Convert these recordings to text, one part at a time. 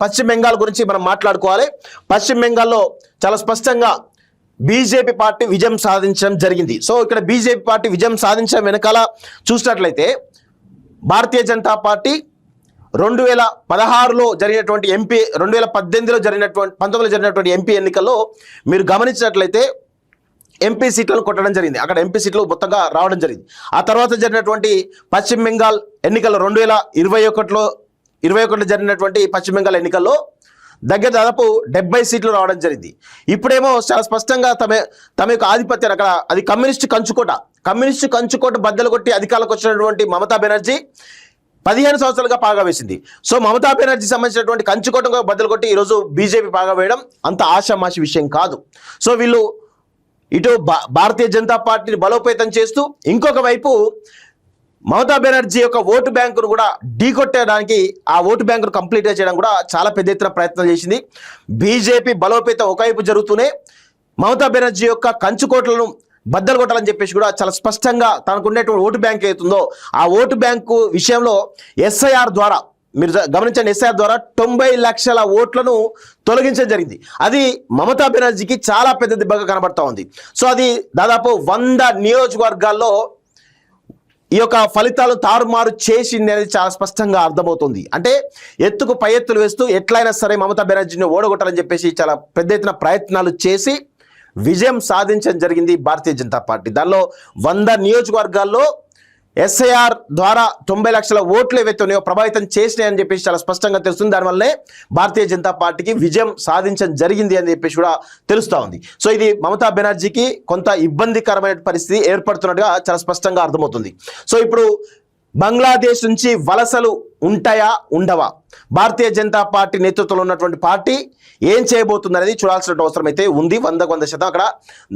పశ్చిమ బెంగాల్ గురించి మనం మాట్లాడుకోవాలి. పశ్చిమ బెంగాల్లో చాలా స్పష్టంగా బీజేపీ పార్టీ విజయం సాధించడం జరిగింది. సో ఇక్కడ బీజేపీ పార్టీ విజయం సాధించడం వెనకాల చూసినట్లయితే భారతీయ జనతా పార్టీ 2016లో జరిగినటువంటి ఎంపీ 2018లో జరిగినటువంటి 19లో జరిగినటువంటి ఎంపీ ఎన్నికల్లో మీరు గమనించినట్లయితే ఎంపీ సీట్లను కొట్టడం జరిగింది. అక్కడ ఎంపీ సీట్లు మొత్తంగా రావడం జరిగింది. ఆ తర్వాత జరిగినటువంటి పశ్చిమ బెంగాల్ ఎన్నికల్లో 2021లో జరిగినటువంటి పశ్చిమ బెంగాల్ ఎన్నికల్లో దాదాపు 70 సీట్లు రావడం జరిగింది. ఇప్పుడేమో చాలా స్పష్టంగా తమ యొక్క ఆధిపత్యాన్ని అక్కడ అది కమ్యూనిస్టు కంచుకోట బద్దలు కొట్టి అధికారంలోకి వచ్చినటువంటి మమతా బెనర్జీ 15 సంవత్సరాలుగా పాగా వేసింది. సో మమతా బెనర్జీ సంబంధించినటువంటి కంచుకోట బద్దలు కొట్టి ఈరోజు బీజేపీ పాగా వేయడం అంత ఆషామాషి విషయం కాదు. సో వీళ్ళు ఇటు భారతీయ జనతా పార్టీని బలోపేతం చేస్తూ ఇంకొక వైపు మమతా బెనర్జీ యొక్క ఓటు బ్యాంకును కూడా ఢీకొట్టడానికి ఆ ఓటు బ్యాంకును కంప్లీట్గా చేయడం కూడా చాలా పెద్ద ఎత్తున ప్రయత్నం చేసింది. బీజేపీ బలోపేతం ఒకవైపు జరుగుతూనే మమతా బెనర్జీ యొక్క కంచుకోట్లను బద్దలు కొట్టాలని చెప్పేసి కూడా చాలా స్పష్టంగా తనకు ఉండేటువంటి ఓటు బ్యాంక్ అవుతుందో ఆ ఓటు బ్యాంకు విషయంలో ఎస్ఐఆర్ ద్వారా మీరు గమనించండి, ఎస్ఐఆర్ ద్వారా 90 లక్షల ఓట్లను తొలగించడం జరిగింది. అది మమతా బెనర్జీకి చాలా పెద్ద దెబ్బగా కనబడతా ఉంది. సో అది దాదాపు 100 నియోజకవర్గాల్లో ఈ యొక్క ఫలితాలు తారుమారు చేసింది అనేది చాలా స్పష్టంగా అర్థమవుతుంది. అంటే ఎత్తుకు పై ఎత్తులు వేస్తూ ఎట్లయినా సరే మమతా బెనర్జీని ఓడగొట్టాలని చెప్పేసి చాలా పెద్ద ఎత్తున ప్రయత్నాలు చేసి విజయం సాధించడం జరిగింది భారతీయ జనతా పార్టీ. దానిలో 100 నియోజకవర్గాల్లో ఎస్ఐఆర్ ద్వారా 90 లక్షల ఓట్లు ఏవైతే ఉన్నాయో ప్రభావితం చేసినాయని చెప్పేసి చాలా స్పష్టంగా తెలుస్తుంది. దానివల్లనే భారతీయ జనతా పార్టీకి విజయం సాధించడం జరిగింది అని చెప్పేసి కూడా తెలుస్తూ ఉంది. సో ఇది మమతా బెనర్జీకి కొంత ఇబ్బందికరమైన పరిస్థితి ఏర్పడుతున్నట్టుగా చాలా స్పష్టంగా అర్థమవుతుంది. సో ఇప్పుడు బంగ్లాదేశ్ నుంచి వలసలు ఉంటాయా ఉండవా, భారతీయ జనతా పార్టీ నేతృత్వంలో ఉన్నటువంటి పార్టీ ఏం చేయబోతుంది అనేది చూడాల్సిన అవసరం అయితే ఉంది. 100% అక్కడ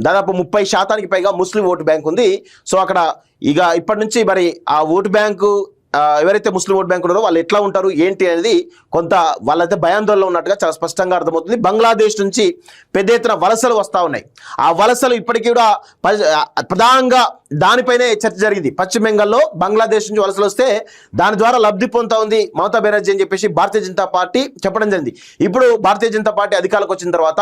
దాదాపు 30% పైగా ముస్లిం ఓటు బ్యాంక్ ఉంది. సో అక్కడ ఇక ఇప్పటి నుంచి మరి ఆ ఓటు బ్యాంకు ఎవరైతే ముస్లిం ఓట్ బ్యాంక్ ఉన్నారో వాళ్ళు ఎట్లా ఉంటారు ఏంటి అనేది కొంత వాళ్ళైతే భయాందోళనలో ఉన్నట్టుగా చాలా స్పష్టంగా అర్థమవుతుంది. బంగ్లాదేశ్ నుంచి పెద్ద ఎత్తున వలసలు వస్తూ ఉన్నాయి. ఆ వలసలు ఇప్పటికీ కూడా ప్రధానంగా దానిపైనే చర్చ జరిగింది. పశ్చిమ బెంగాల్లో బంగ్లాదేశ్ నుంచి వలసలు వస్తే దాని ద్వారా లబ్ధి పొందుతా ఉంది మమతా బెనర్జీ అని చెప్పేసి భారతీయ జనతా పార్టీ చెప్పడం జరిగింది. ఇప్పుడు భారతీయ జనతా పార్టీ అధికారంలోకి వచ్చిన తర్వాత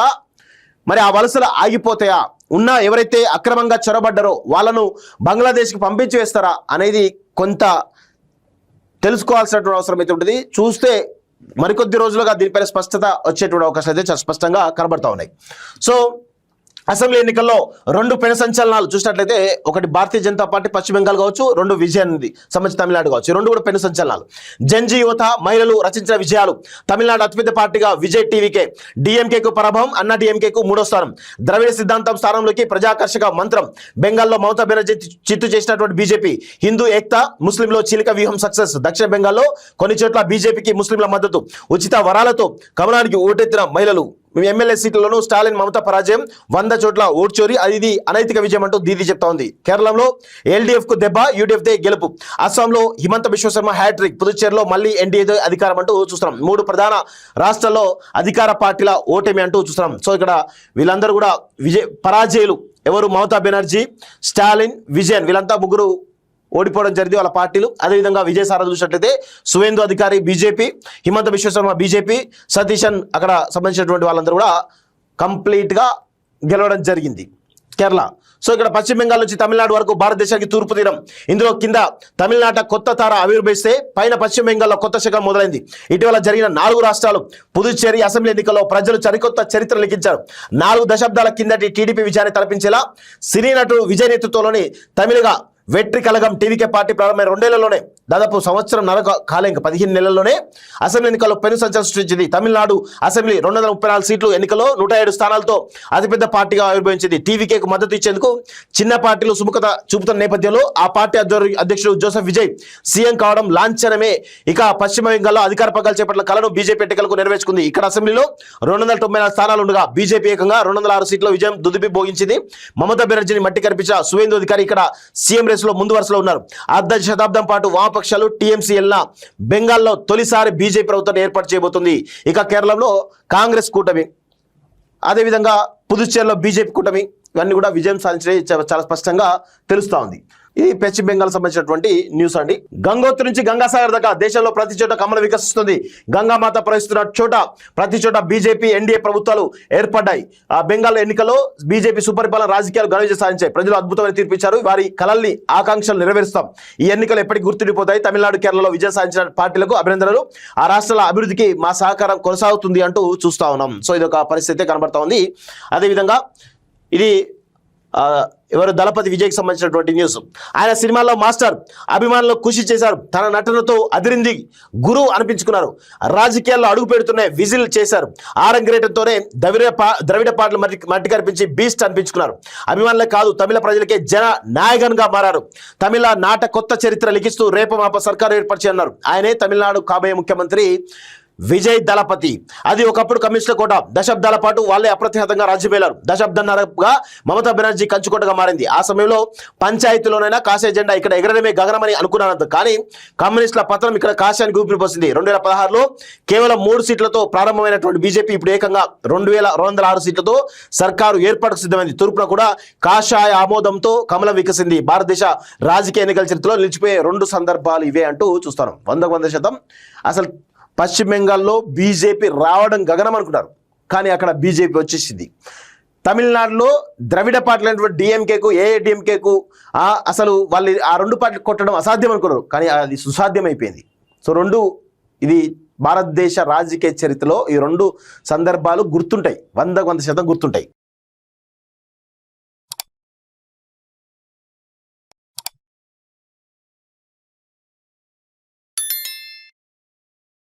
మరి ఆ వలసలు ఆగిపోతాయా, ఉన్న ఎవరైతే అక్రమంగా చొరబడ్డారో వాళ్ళను బంగ్లాదేశ్కి పంపించి వేస్తారా అనేది కొంత తెలుసుకోవాల్సినటువంటి అవసరం అయితే ఉంటుంది. చూస్తే మరికొద్ది రోజులుగా దీనిపైన స్పష్టత వచ్చేటువంటి అవకాశం అయితే చాలా స్పష్టంగా కనబడతా ఉన్నాయి. సో అసెంబ్లీ ఎన్నికల్లో 2 పెను సంచలనాలు చూసినట్లయితే ఒకటి భారతీయ జనతా పార్టీ పశ్చిమ బెంగాల్ కావచ్చు, 2 విజయానికి సంబంధించి తమిళనాడు కావచ్చు. 2 కూడా పెను సంచలనాలు. జంజీ యువత మహిళలు రచించిన విజయాలు. తమిళనాడు అతిపెద్ద పార్టీగా విజయ్ టీవీకే, డిఎంకేకు పరాభవం, అన్నా డిఎంకేకు 3వ స్థానం. ద్రవిడ సిద్ధాంతం స్థానంలోకి ప్రజాకర్షక మంత్రం. బెంగాల్లో మమతా బెనర్జీ చిత్తు చేసినటువంటి బీజేపీ. హిందూ ఏక్తా ముస్లింలో చీలిక వ్యూహం సక్సెస్. దక్షిణ బెంగాల్లో కొన్ని చోట్ల బీజేపీకి ముస్లింల మద్దతు. ఉచిత వరాలతో కమలానికి ఓటెత్తిన మహిళలు. ఎమ్మెల్యే సీట్లలోనూ స్టాలిన్ మమతా పరాజయం. 100 చోట్ల ఓటు చోరీ, అది అనైతిక విజయం అంటూ దీదీ చెప్తా ఉంది. కేరళలో ఎల్డీఎఫ్ కు దెబ్బ, యూడీఎఫ్ దే గెలుపు. అస్సాంలో హిమంత బిశ్వశర్మ హ్యాట్రిక్. పుదుచ్చేరిలో మళ్ళీ ఎన్డీఏ అధికారం అంటూ చూస్తున్నాం. 3 ప్రధాన రాష్ట్రాల్లో అధికార పార్టీల ఓటమి అంటూ చూస్తున్నాం. సో ఇక్కడ వీళ్ళందరూ కూడా పరాజయులు ఎవరు, మమతా బెనర్జీ, స్టాలిన్, విజయన్, వీళ్ళంతా ముగ్గురు ఓడిపోవడం జరిగింది వాళ్ళ పార్టీలు. అదేవిధంగా విజయసారథి చూసినట్లయితే సువేందు అధికారి బీజేపీ, హిమంత బిశ్వశర్మ బీజేపీ, సతీశన్ అక్కడ సంబంధించినటువంటి వాళ్ళందరూ కూడా కంప్లీట్గా గెలవడం జరిగింది కేరళ. సో ఇక్కడ పశ్చిమ బెంగాల్ నుంచి తమిళనాడు వరకు భారతదేశానికి తూర్పు తీరం. ఇందులో కింద తమిళనాట కొత్త తార ఆవిర్భవిస్తే పైన పశ్చిమ బెంగాల్లో కొత్త శకం మొదలైంది. ఇటీవల జరిగిన 4 రాష్ట్రాలు పుదుచ్చేరి అసెంబ్లీ ఎన్నికల్లో ప్రజలు సరికొత్త చరిత్ర లిఖించారు. 4 దశాబ్దాల కిందటి టీడీపీ విజయాన్ని తలపించేలా సినీ నటుడు విజయ్ నేతృత్వంలోని తమిళగా వెట్రి కలగం టీవీకే పార్టీ ప్రారంభమైన 2 ఏళ్లలోనే దాదాపు సంవత్సరం కాలే ఇంకా 15 నెలల్లోనే అసెంబ్లీ ఎన్నికల్లో పెను సంచలనం సృష్టించింది. తమిళనాడు అసెంబ్లీ 234 సీట్లు ఎన్నికల్లో 107 స్థానాలతో అతిపెద్ద పార్టీగా ఆవిర్భవించింది. టీవీకేకు మద్దతు ఇచ్చేందుకు చిన్న పార్టీలు సుముఖత చూపుతున్న నేపథ్యంలో ఆ పార్టీ అధ్యక్షుడు జోసెఫ్ విజయ్ సీఎం కావడం లాంఛనమే. ఇక పశ్చిమ బెంగాల్లో అధికార పగ్గాలు చేపట్టిన కలను బీజేపీ ఎన్నికలకు నెరవేర్చుకుంది. ఇక్కడ అసెంబ్లీలో 294 స్థానాలు ఉండగా బీజేపీ ఏకంగా 206 సీట్లో విజయం దుదిపి భోగించింది. మమతా బెనర్జీని మట్టి కనిపించిన సువేందు అధికారి ఇక్కడ సీఎం రేసులో ముందు వరుసలో ఉన్నారు. అర్ధ శతాబ్దం పాటు వామపక్షాలు టీఎంసీఎల్న బెంగాల్లో తొలిసారి బీజేపీ ప్రభుత్వాన్ని ఏర్పాటు చేయబోతుంది. ఇక కేరళలో కాంగ్రెస్ కూటమి, అదేవిధంగా పుదుచ్చేరిలో బీజేపీ కూటమి, ఇవన్నీ కూడా విజయం సాధించే చాలా స్పష్టంగా తెలుస్తూ ఉంది. ఇది పశ్చిమ బెంగాల్ సంబంధించినటువంటి న్యూస్ అండి. గంగోత్రి నుంచి గంగాసాగర్ దాకా దేశంలో ప్రతి చోట కమలం వికసిస్తుంది. గంగామాత ప్రవహిస్తున్న చోట ప్రతి చోట బీజేపీ ఎన్డీఏ ప్రభుత్వాలు ఏర్పడ్డాయి. ఆ బెంగాల్ ఎన్నికల్లో బీజేపీ సుపరిపాలన రాజకీయాలు ఘన విజయం సాధించాయి. ప్రజలు అద్భుతమైన తీర్పిచ్చారు. వారి కలల్ని ఆకాంక్షలు నెరవేరుస్తాం. ఈ ఎన్నికలు ఎప్పటికీ గుర్తుండిపోతాయి. తమిళనాడు కేరళలో విజయం సాధించిన పార్టీలకు అభినందనలు. ఆ రాష్ట్రాల అభివృద్ధికి మా సహకారం కొనసాగుతుంది అంటూ చూస్తా ఉన్నాం. సో ఇది ఒక పరిస్థితి కనబడతా ఉంది. అదేవిధంగా ఇది ఎవరు దళపతి విజయ్కి సంబంధించినటువంటి న్యూస్. ఆయన సినిమాల్లో మాస్టర్, అభిమానులు ఖుషి చేశారు. తన నటనతో అదిరింది గురువు అనిపించుకున్నారు. రాజకీయాల్లో అడుగు పెడుతూనే విజిల్ చేశారు. ఆరంగరేటంతోనే ద్రవిడ పాటలు మట్టి కనిపించి బీస్ట్ అనిపించుకున్నారు. అభిమానులే కాదు తమిళ ప్రజలకే జన నాయకన్గా మారారు. తమిళ నాట కొత్త చరిత్ర లిఖిస్తూ రేపు మాప సర్కారు ఏర్పరిచి అన్నారు. ఆయనే తమిళనాడు కాబోయే ముఖ్యమంత్రి విజయ్ దళపతి. అది ఒకప్పుడు కమ్యూనిస్టుల కోట. దశాబ్దాల పాటు వాళ్ళే అప్రతిహతంగా రాజ్యమేలారు. దశాబ్దన్నరగా మమతా బెనర్జీ కంచుకోటగా మారింది. ఆ సమయంలో పంచాయతీలోనైనా కాషాయ జెండా ఇక్కడ ఎగరడమే గగనమని అనుకున్నానంత. కానీ కమ్యూనిస్టుల పతనం ఇక్కడ కాషాయానికి ఊపిరిపోసింది. 2016లో కేవలం 3 సీట్లతో ప్రారంభమైనటువంటి బీజేపీ ఇప్పుడు ఏకంగా 2206 సీట్లతో సర్కారు ఏర్పాటుకు సిద్ధమైంది. తూర్పున కూడా కాషాయ ఆమోదంతో కమలం వికసింది. భారతదేశ రాజకీయ ఎన్నికల చరిత్రలో నిలిచిపోయే 2 సందర్భాలు ఇవే అంటూ చూస్తాను. 100% అసలు పశ్చిమ బెంగాల్లో బీజేపీ రావడం గగనం అనుకున్నారు. కానీ అక్కడ బీజేపీ వచ్చేసింది. తమిళనాడులో ద్రవిడ పార్టీలు అయినటువంటి డిఎంకేకు ఏఐడిఎంకేకు అసలు వాళ్ళు ఆ 2 పార్టీలు కొట్టడం అసాధ్యం అనుకున్నారు. కానీ అది సుసాధ్యం అయిపోయింది. సో ఇది భారతదేశ రాజకీయ చరిత్రలో ఈ 2 సందర్భాలు గుర్తుంటాయి. 100% గుర్తుంటాయి.